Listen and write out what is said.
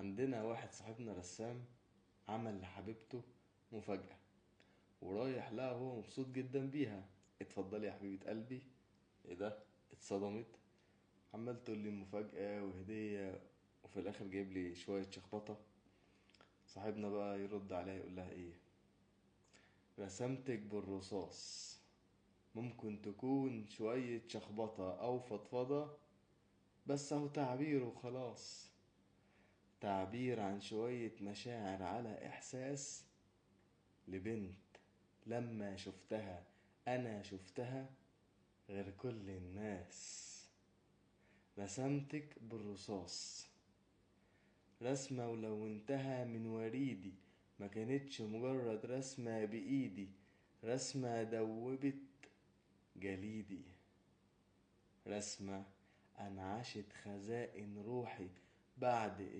عندنا واحد صاحبنا رسام، عمل لحبيبته مفاجأة ورايح لها وهو مبسوط جدا بيها. اتفضلي يا حبيبة قلبي. ايه ده؟ اتصدمت، عمال تقول لي مفاجأة وهدية وفي الاخر جايب لي شوية شخبطة. صاحبنا بقى يرد عليها يقول لها ايه؟ رسمتك بالرصاص، ممكن تكون شوية شخبطة او فضفضة، بس اهو تعبير وخلاص. تعبير عن شوية مشاعر على احساس لبنت لما شفتها انا شفتها غير كل الناس. رسمتك بالرصاص، رسمة ولونتها من وريدي، ما كانتش مجرد رسمة بإيدي، رسمة دوبت جليدي، رسمة أنعشت خزائن روحي بعد